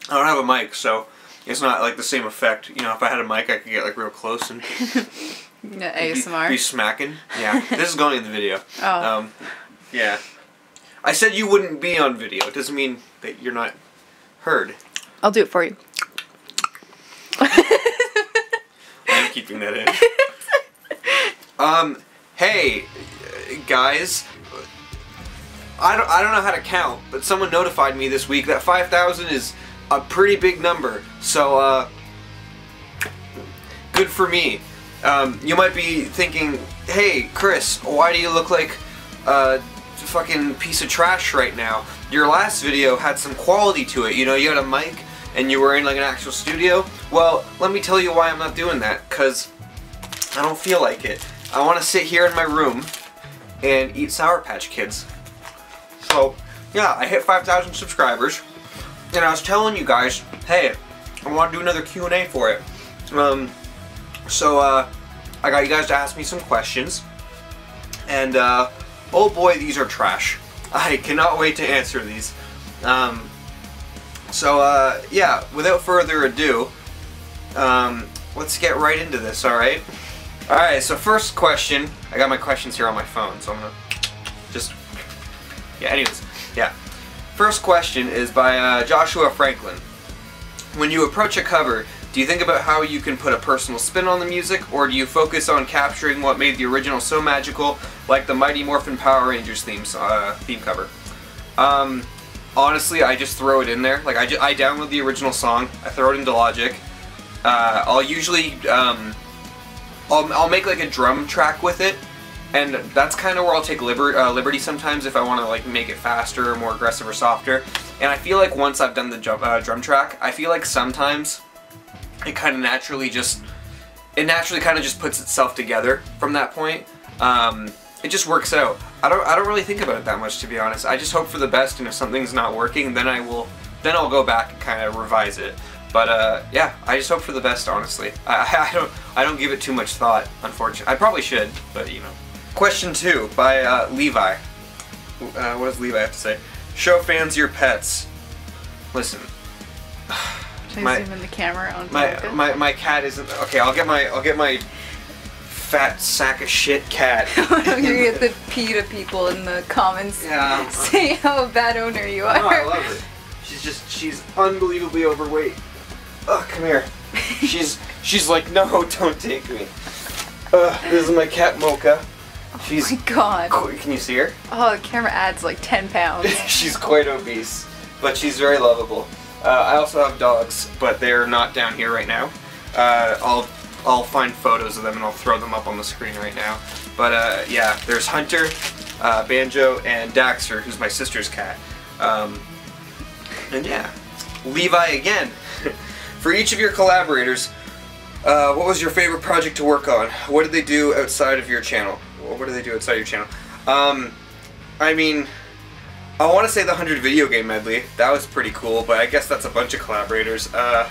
I don't have a mic, so it's not like the same effect. You know, if I had a mic, I could get like real close and ASMR. Be smacking. Yeah, this is going in the video. Oh. Yeah. I said you wouldn't be on video. It doesn't mean that you're not heard. I'll do it for you. I'm keeping that in. Hey, guys. I don't know how to count, but someone notified me this week that 5,000 is a pretty big number. So, good for me. You might be thinking, hey, Chris, why do you look like a fucking piece of trash right now? Your last video had some quality to it. You know, you had a mic and you were in like an actual studio. Well, let me tell you why I'm not doing that, because I don't feel like it. I want to sit here in my room and eat Sour Patch Kids. So, yeah, I hit 5,000 subscribers, and I was telling you guys, hey, I want to do another Q&A for it. So, I got you guys to ask me some questions, and, oh boy, these are trash. I cannot wait to answer these. Yeah, without further ado, let's get right into this, alright? Alright, so first question, I got my questions here on my phone, so I'm gonna just, yeah, anyways, yeah. First question is by Joshua Franklin. When you approach a cover, do you think about how you can put a personal spin on the music, or do you focus on capturing what made the original so magical, like the Mighty Morphin Power Rangers theme cover? Honestly, I just throw it in there. Like, I download the original song, I throw it into Logic. I'll usually, I'll make like a drum track with it, and that's kind of where I'll take liberty sometimes if I want to like make it faster or more aggressive or softer. And I feel like once I've done the drum track, I feel like sometimes it kind of naturally kind of just puts itself together from that point. It just works out. I don't really think about it that much, to be honest. I just hope for the best, and if something's not working, then I'll go back and kind of revise it. But yeah, I just hope for the best, honestly. I don't give it too much thought, unfortunately. I probably should, but you know. Question 2 by Levi. What does Levi have to say? Show fans your pets. Listen. Should I zoom in the camera on my cat isn't okay. I'll get my fat sack of shit cat. You're gonna get the PETA people in the comments. Yeah. Say how bad owner you are. No, I love it. She's unbelievably overweight. Oh, come here. She's like, no, don't take me. This is my cat Mocha. She's, oh my god. Can you see her? Oh, the camera adds like 10 pounds. She's quite obese, but she's very lovable. I also have dogs, but they're not down here right now. I'll find photos of them and I'll throw them up on the screen right now. But yeah, there's Hunter, Banjo, and Daxter, who's my sister's cat. And yeah, Levi again. For each of your collaborators, what was your favorite project to work on? What did they do outside of your channel? What do they do outside your channel? I mean, I want to say the 100 video game medley. That was pretty cool, but I guess that's a bunch of collaborators. I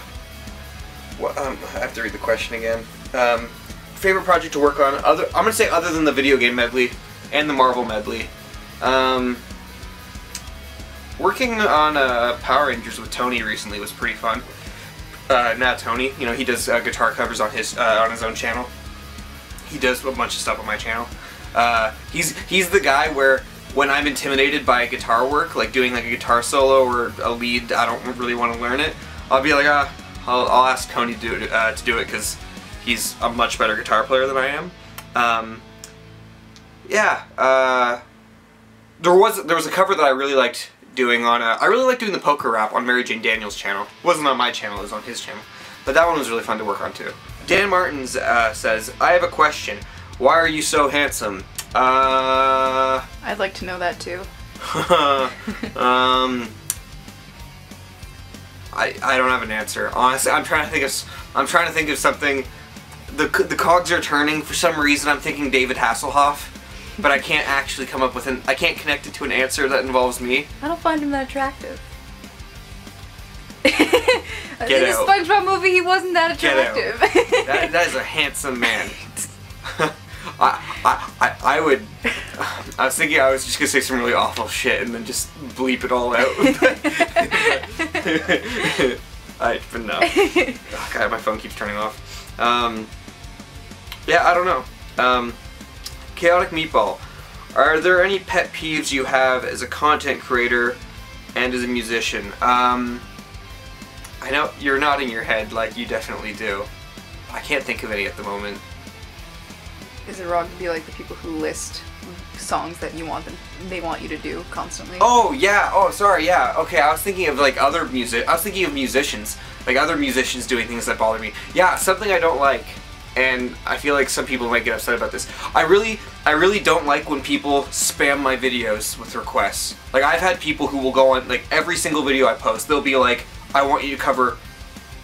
have to read the question again. Favorite project to work on? I'm gonna say other than the video game medley and the Marvel medley. Working on Power Rangers with Tony recently was pretty fun. Not Tony, you know, he does guitar covers on his own channel. He does a bunch of stuff on my channel. He's the guy where when I'm intimidated by guitar work, like doing like a guitar solo or a lead, I don't really want to learn it. I'll be like, I'll ask Tony to do it because he's a much better guitar player than I am. Yeah, there was a cover that I really liked doing on I really like doing the poker rap on Mary Jane Daniels' channel. It wasn't on my channel, it was on his channel. But that one was really fun to work on too. Dan Martins says, I have a question. Why are you so handsome? I'd like to know that too. I don't have an answer. Honestly, I'm trying to think of something. The cogs are turning. For some reason I'm thinking David Hasselhoff. But I can't actually come up with I can't connect it to an answer that involves me. I don't find him that attractive. In Get out. the SpongeBob movie, he wasn't that attractive. That is a handsome man. I I was thinking I was just gonna say some really awful shit and then just bleep it all out. But no. Oh, God, my phone keeps turning off. Yeah, I don't know. Chaotic Meatball. Are there any pet peeves you have as a content creator and as a musician? I know you're nodding your head like you definitely do. I can't think of any at the moment. Is it wrong to be like the people who list songs that they want you to do constantly? Oh yeah. Oh sorry. Yeah. Okay. I was thinking of like other music. I was thinking of musicians, like other musicians doing things that bother me. Yeah, something I don't like, and I feel like some people might get upset about this. I really don't like when people spam my videos with requests. Like I've had people who will go on like every single video I post. They'll be like, "I want you to cover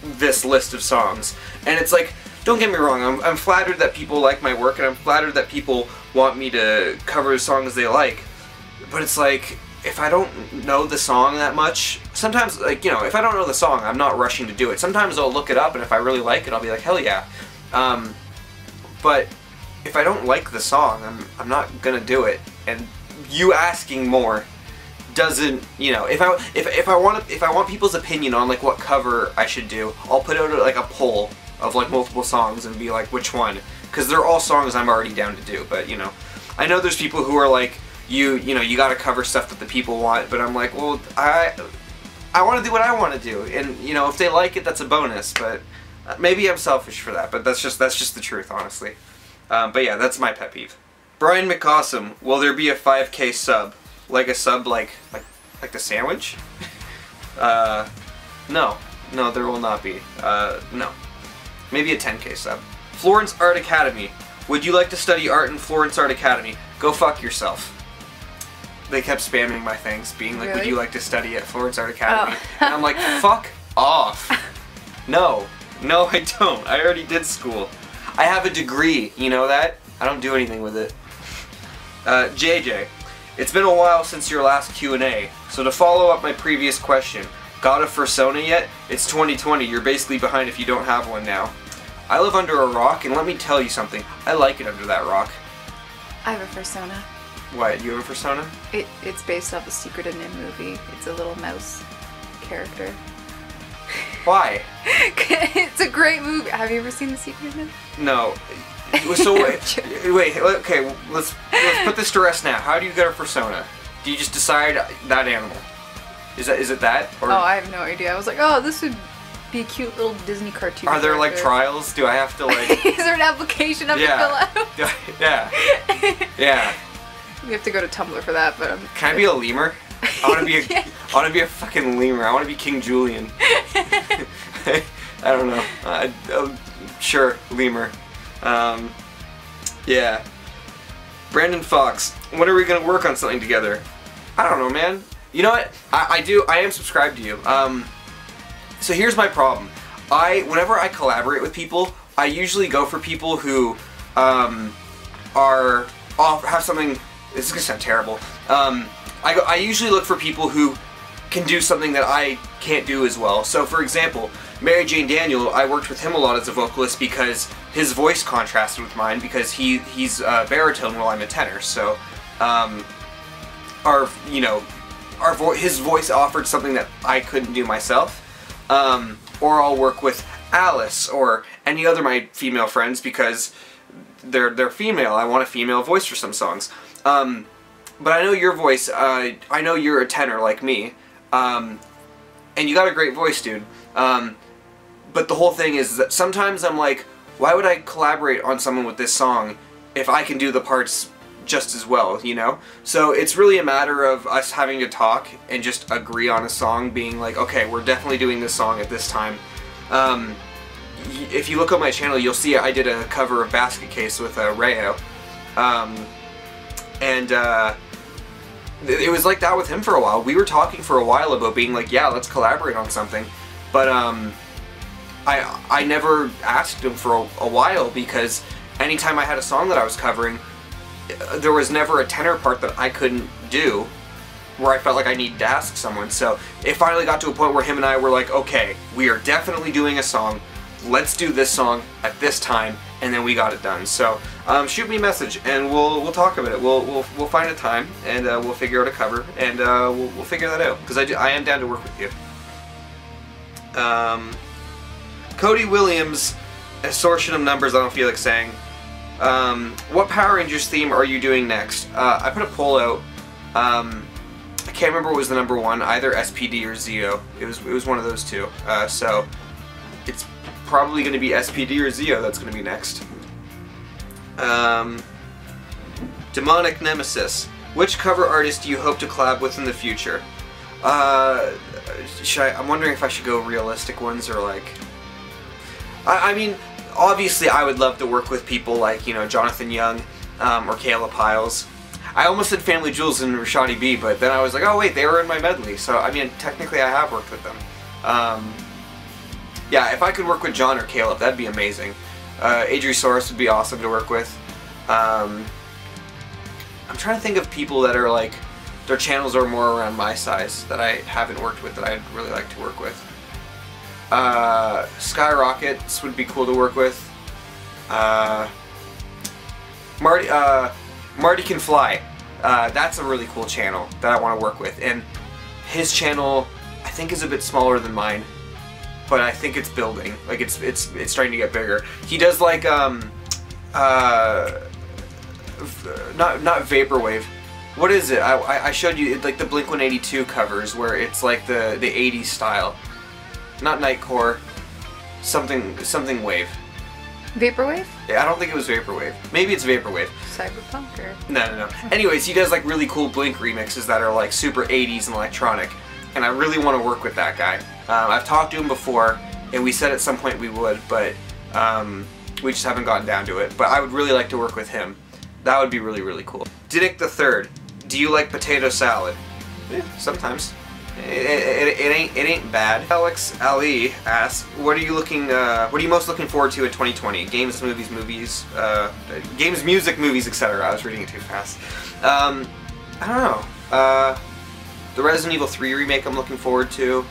this list of songs," and it's like. Don't get me wrong, I'm flattered that people like my work and I'm flattered that people want me to cover songs they like, but it's like, if I don't know the song that much, sometimes, like, you know, if I don't know the song, I'm not rushing to do it. Sometimes I'll look it up and if I really like it, I'll be like, hell yeah. But if I don't like the song, I'm not gonna do it, and you asking more doesn't, you know, if I want people's opinion on like what cover I should do, I'll put out like a poll of like multiple songs and be like, which one? Because they're all songs I'm already down to do, but you know, I know there's people who are like, you know, you gotta cover stuff that the people want, but I'm like, well, I want to do what I want to do, and you know, if they like it, that's a bonus, but maybe I'm selfish for that, but that's just the truth, honestly. But yeah, that's my pet peeve. Brian McAwesome, will there be a 5K sub? Like a sub like the sandwich? No, there will not be. No. Maybe a 10K sub. Florence Art Academy. Would you like to study art in Florence Art Academy? Go fuck yourself. They kept spamming my things, being like, would you like to study at Florence Art Academy? Oh. And I'm like, fuck off. No, I don't. I already did school. I have a degree, you know that? I don't do anything with it. JJ. It's been a while since your last Q&A, so to follow up my previous question, got a Fursona yet? It's 2020, you're basically behind if you don't have one now. I live under a rock, and let me tell you something, I like it under that rock. I have a Fursona. What, you have a Fursona? It's based off a Secret of Nim movie. It's a little mouse character. Why? It's a great movie. Have you ever seen The Secret of Nim? No. So wait, okay, let's put this to rest now. How do you get a Fursona? Do you just decide that animal? Is it that? Or oh, I have no idea. I was like, oh, this would be a cute little Disney cartoon. are there like character. trials? Do I have to like... Is there an application I have to fill out? Yeah. Yeah. We have to go to Tumblr for that, but Can I be a lemur? I want to be a I want to be a fucking lemur. I want to be King Julian. I don't know. Sure, lemur. Yeah. Brandon Fox, when are we gonna work on something together? I don't know, man. You know what? I am subscribed to you. So here's my problem. Whenever I collaborate with people, I usually go for people who have something. This is gonna sound terrible. I usually look for people who can do something that I can't do as well. So for example, Mary Jane Daniel, I worked with him a lot as a vocalist because his voice contrasted with mine because he's baritone while I'm a tenor. So his voice offered something that I couldn't do myself. Or I'll work with Alice or any other of my female friends because they're female. I want a female voice for some songs. But I know your voice, I know you're a tenor like me, and you got a great voice, dude. But the whole thing is that sometimes I'm like, why would I collaborate on someone with this song if I can do the parts just as well, you know? So it's really a matter of us having to talk and just agree on a song, being like, okay, we're definitely doing this song at this time. If you look on my channel, you'll see I did a cover of Basket Case with Rayo. It was like that with him for a while. We were talking for a while about being like, yeah, let's collaborate on something. But I never asked him for a while because anytime I had a song that I was covering, there was never a tenor part that I couldn't do where I felt like I needed to ask someone. So it finally got to a point where him and I were like, okay, we are definitely doing a song. Let's do this song at this time, and then we got it done. So shoot me a message and we'll talk about it. We'll find a time and we'll figure out a cover and we'll figure that out because I am down to work with you. Cody Williams, assortion of numbers. I don't feel like saying. What Power Rangers theme are you doing next? I put a poll out. I can't remember what was the number one, either SPD or Zeo. It was one of those two. So it's probably going to be SPD or Zeo that's going to be next. Demonic Nemesis. Which cover artist do you hope to collab with in the future? I'm wondering if I should go realistic ones or like... I mean, obviously I would love to work with people like, you know, Jonathan Young or Kayla Piles. I almost said Family Jewels and Rashadi B, but then I was like, oh wait, they were in my medley. So, I mean, technically I have worked with them. Yeah, if I could work with John or Caleb, that'd be amazing. Adriosaurus would be awesome to work with. I'm trying to think of people that are like, their channels are more around my size that I haven't worked with that I'd really like to work with. Skyrockets would be cool to work with. Marty Can Fly. That's a really cool channel that I want to work with, and his channel I think is a bit smaller than mine, but I think it's building. Like it's starting to get bigger. He does like not vaporwave. What is it? I showed you like the Blink-182 covers where it's like the 80s style. Not Nightcore. Something wave. Vaporwave? Yeah, I don't think it was Vaporwave. Maybe it's Vaporwave. Cyberpunk or? No. Anyways, he does like really cool Blink remixes that are like super 80s and electronic. And I really want to work with that guy. I've talked to him before, and we said at some point we would, but we just haven't gotten down to it. But I would really like to work with him. That would be really, really cool. Didic the Third. Do you like potato salad? Yeah, sometimes. It ain't bad. Alex Ali asks, what are you most looking forward to in 2020? Games, movies, games, music, movies, etc. I was reading it too fast. I don't know. The Resident Evil 3 remake I'm looking forward to.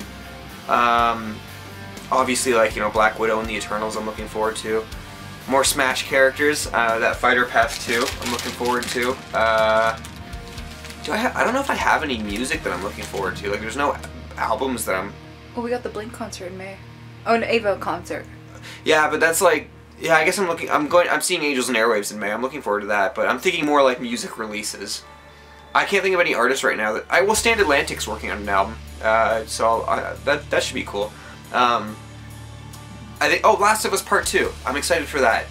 Obviously, like, you know, Black Widow and the Eternals I'm looking forward to. More Smash characters. That Fighter Pass 2 I'm looking forward to. I don't know if I have any music that I'm looking forward to. Like, there's no albums that I'm... Oh, we got the Blink concert in May. Oh, an AVO concert. Yeah, but that's like... Yeah, I guess I'm seeing Angels and Airwaves in May. I'm looking forward to that, but I'm thinking more like music releases. I can't think of any artists right now that... Well, Stand Atlantic's working on an album, so that should be cool. I think... Oh, Last of Us Part 2. I'm excited for that.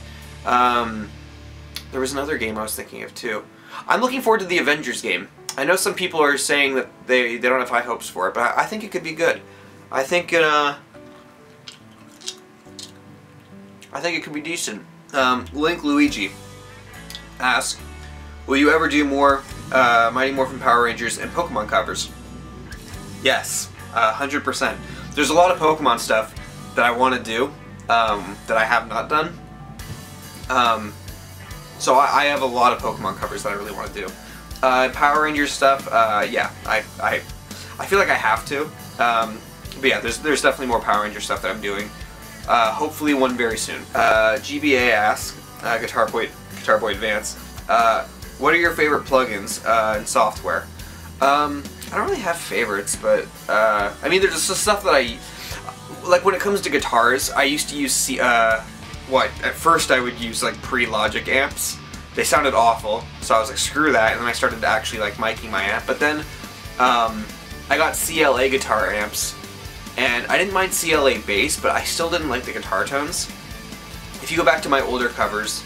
There was another game I was thinking of, too. I'm looking forward to the Avengers game. I know some people are saying that they don't have high hopes for it, but I think it could be good. I think it could be decent. Link Luigi asks, will you ever do more Mighty Morphin Power Rangers and Pokemon covers? Yes, 100%. There's a lot of Pokemon stuff that I want to do that I have not done. So I have a lot of Pokemon covers that I really want to do. Power Rangers stuff, yeah, I feel like I have to. But yeah, there's definitely more Power Ranger stuff that I'm doing. Hopefully one very soon. GBA asks, Guitar Boy Advance, what are your favorite plugins and software? I don't really have favorites, but I mean, there's just stuff that like when it comes to guitars, I used to use at first I would use like pre-Logic amps. They sounded awful, so I was like, screw that, and then I started actually like miking my amp. But then I got CLA guitar amps, and I didn't mind CLA bass, but I still didn't like the guitar tones. If you go back to my older covers,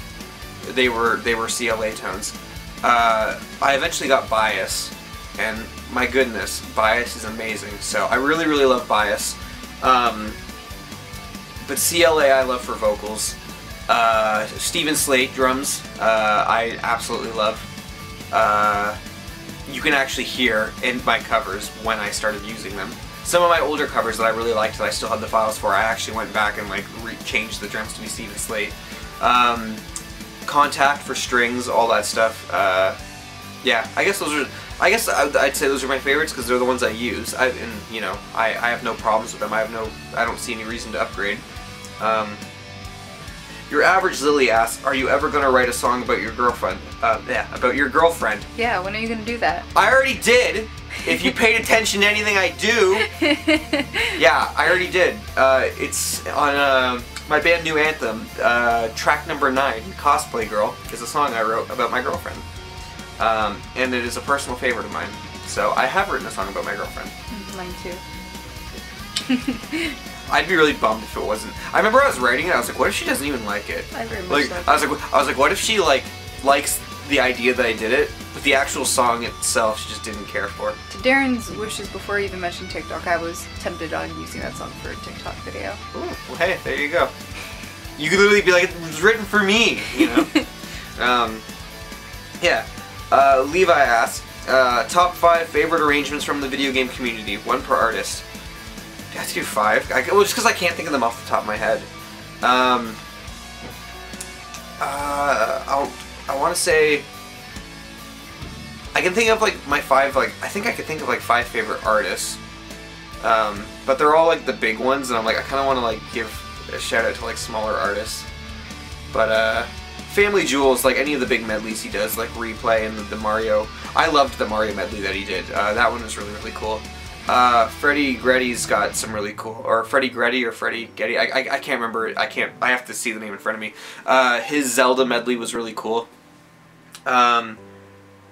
they were CLA tones. I eventually got Bias, and my goodness, Bias is amazing. So I really, really love Bias. But CLA I love for vocals. Steven Slate drums, I absolutely love. You can actually hear in my covers when I started using them. Some of my older covers that I really liked that I still had the files for, I actually went back and like changed the drums to be Steven Slate. Contact for strings, all that stuff. Yeah, I guess those are. I'd say those are my favorites because they're the ones I use. I have no problems with them. I don't see any reason to upgrade. Your Average Lily asks, are you ever going to write a song about your girlfriend? Yeah, about your girlfriend. Yeah, when are you gonna do that? I already did. If you paid attention to anything I do. Yeah, I already did. It's on my band new anthem, track number 9, Cosplay Girl, is a song I wrote about my girlfriend. And it is a personal favorite of mine. So I have written a song about my girlfriend. Mine too. I'd be really bummed if it wasn't. I remember I was writing it, I was like, what if she doesn't even like it? I very much Like, I was like, what if she likes the idea that I did it, but the actual song itself she just didn't care for. To Darren's wishes, before he even mentioned TikTok, I was tempted on using that song for a TikTok video. Ooh, well, hey, there you go. You could literally be like, it was written for me, you know? Yeah. Levi asks, top 5 favorite arrangements from the video game community, 1 per artist. Do I have to do 5? Well, just because I can't think of them off the top of my head. I want to say, I can think of like my 5, I think I could think of like 5 favorite artists. But they're all like the big ones, and I'm like, I kind of want to like give a shout out to like smaller artists. But Family Jewels, like any of the big medleys he does, like Replay and the Mario. I loved the Mario medley that he did. That one was really, really cool. Freddie Gretty's got some really cool, or Freddie Gretty or Freddie Getty, I can't remember, I have to see the name in front of me. His Zelda medley was really cool. The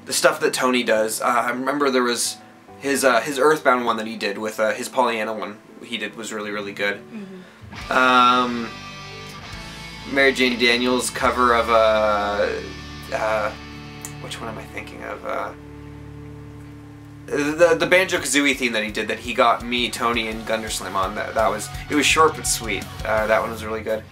stuff that Tony does, I remember there was his Earthbound one that he did with his Pollyanna one he did was really, really good. Mm-hmm. Mary Jane Daniels' cover of which one am I thinking of? The Banjo-Kazooie theme that he did, that he got me, Tony, and Gunderslim on. It was short but sweet. That one was really good.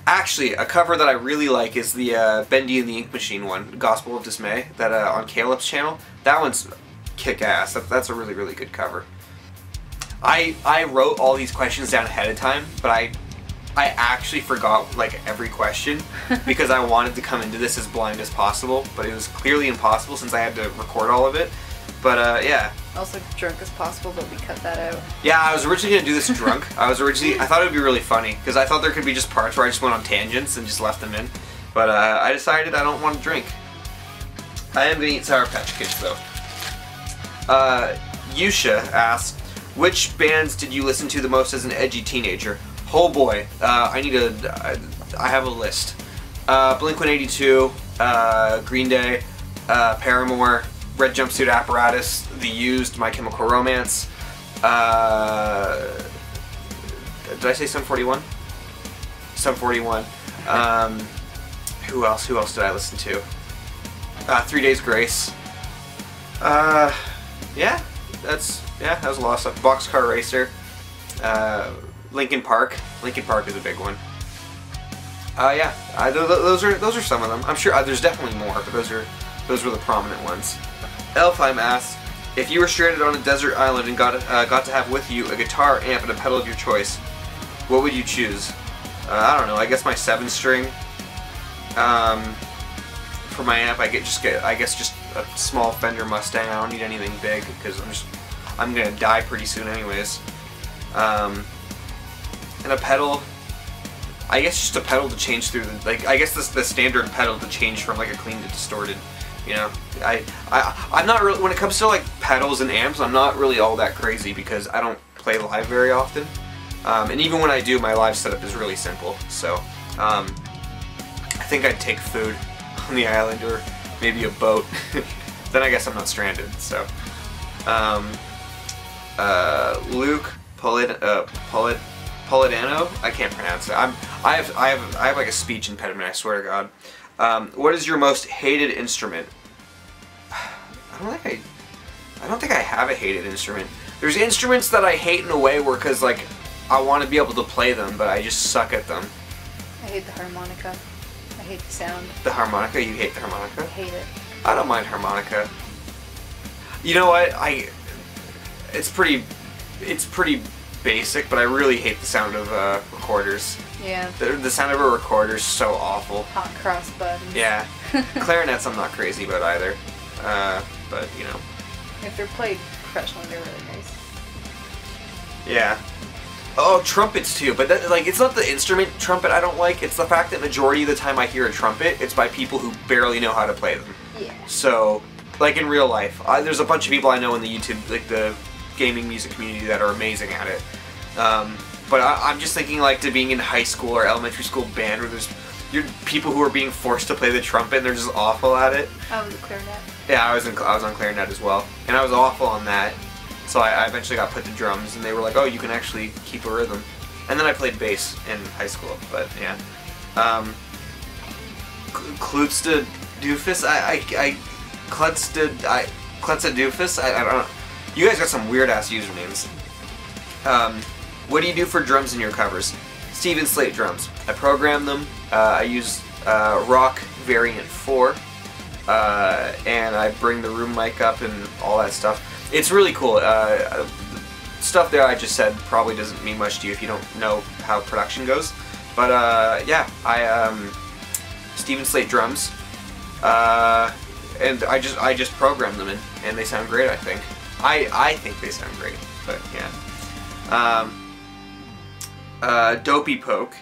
Actually, a cover that I really like is the Bendy and the Ink Machine one, Gospel of Dismay, that on Caleb's channel. That one's kick-ass. That's a really, really good cover. I wrote all these questions down ahead of time, but I actually forgot like every question because I wanted to come into this as blind as possible, but it was clearly impossible since I had to record all of it. But yeah. Also drunk as possible, but we cut that out. Yeah, I was originally gonna do this drunk. I thought it would be really funny because I thought there could be just parts where I just went on tangents and just left them in. But I decided I don't want to drink. I am gonna eat Sour Patch Kids though. Yusha asks, which bands did you listen to the most as an edgy teenager? Oh boy, I have a list. Blink-182, Green Day, Paramore, Red Jumpsuit Apparatus, The Used, My Chemical Romance, did I say Sum 41? Sum 41. Who else did I listen to? 3 Days Grace. Yeah, that was a lot of stuff. Boxcar Racer. Linkin Park. Linkin Park is a big one. Yeah, those are some of them. I'm sure there's definitely more, but those were the prominent ones. Elfheim asks, if you were stranded on a desert island and got to have with you a guitar, amp, and a pedal of your choice, what would you choose? I don't know. I guess my 7-string. For my amp, I guess just a small Fender Mustang. I don't need anything big because I'm gonna die pretty soon anyways. And a pedal. I guess just a pedal to change through I guess the standard pedal to change from like a clean to distorted. You know, I'm not really, when it comes to like pedals and amps, I'm not really all that crazy because I don't play live very often. And even when I do, my live setup is really simple. So, I think I'd take food on the island or maybe a boat. Then I guess I'm not stranded. So, Luke Polidano, I can't pronounce it. I have like a speech impediment, I swear to God. What is your most hated instrument? I don't think I have a hated instrument. There's instruments that I hate in a way where, cause like I want to be able to play them, but I just suck at them. I hate the harmonica. I hate the sound. The harmonica? You hate the harmonica? I hate it. I don't mind harmonica. You know what? It's pretty basic, but I really hate the sound of recorders. Yeah. The sound of a recorder is so awful. Hot cross buttons. Yeah. Clarinets I'm not crazy about either. But, you know. If they're played professionally, they're really nice. Yeah. Oh, trumpets too, but that, like, it's not the instrument trumpet I don't like, it's the fact that majority of the time I hear a trumpet, it's by people who barely know how to play them. Yeah. So, like in real life, there's a bunch of people I know in the YouTube, like the gaming music community that are amazing at it. But I'm just thinking like to being in high school or elementary school band where you're people who are being forced to play the trumpet and they're just awful at it. I was a clarinet. Yeah, I was on clarinet as well, and I was awful on that. So I eventually got put to drums, and they were like, "Oh, you can actually keep a rhythm." And then I played bass in high school, but yeah. Klutsta Doofus, Klutsta Doofus, I don't know. You guys got some weird ass usernames. What do you do for drums in your covers? Steven Slate drums. I program them. I use Rock Variant 4, and I bring the room mic up and all that stuff. It's really cool. Stuff there I just said probably doesn't mean much to you if you don't know how production goes. But yeah, Steven Slate drums, and I just program them in, and they sound great. I think. I think they sound great. But yeah. Dopey Poke.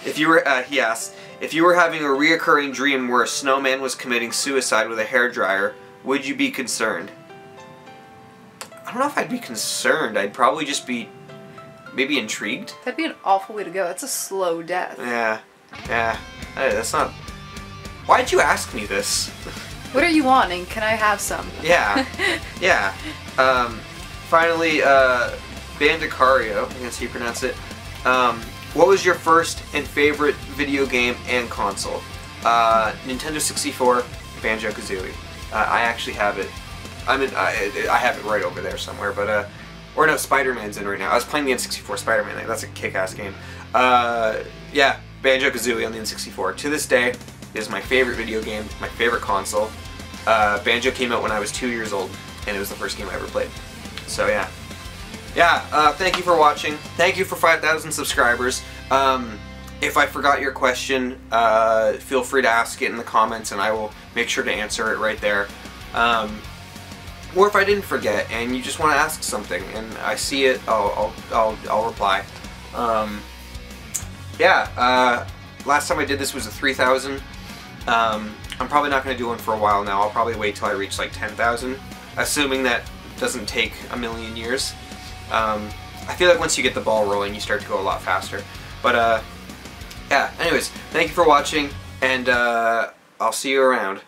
If you were, he asks, if you were having a reoccurring dream where a snowman was committing suicide with a hairdryer, would you be concerned? I don't know if I'd be concerned. I'd probably just be maybe intrigued. That'd be an awful way to go. That's a slow death. Yeah. Yeah. Hey, that's not... Why'd you ask me this? What are you wanting? Can I have some? Yeah. Yeah. Finally, Bandicario, I guess you pronounce it. What was your first and favorite video game and console? Nintendo 64, Banjo-Kazooie. I actually have it. I have it right over there somewhere, but, or no, Spider-Man's in right now. I was playing the N64 Spider-Man, that's a kick-ass game. Yeah, Banjo-Kazooie on the N64. To this day, is my favorite video game, my favorite console. Banjo came out when I was 2 years old, and it was the first game I ever played. So, yeah. Yeah, thank you for watching. Thank you for 5,000 subscribers. If I forgot your question, feel free to ask it in the comments, and I will make sure to answer it right there. Or if I didn't forget and you just want to ask something and I see it, I'll reply. Yeah, last time I did this was a 3,000. I'm probably not going to do one for a while now. I'll probably wait till I reach like 10,000, assuming that doesn't take a million years. I feel like once you get the ball rolling, you start to go a lot faster. But yeah, anyways, thank you for watching, and I'll see you around.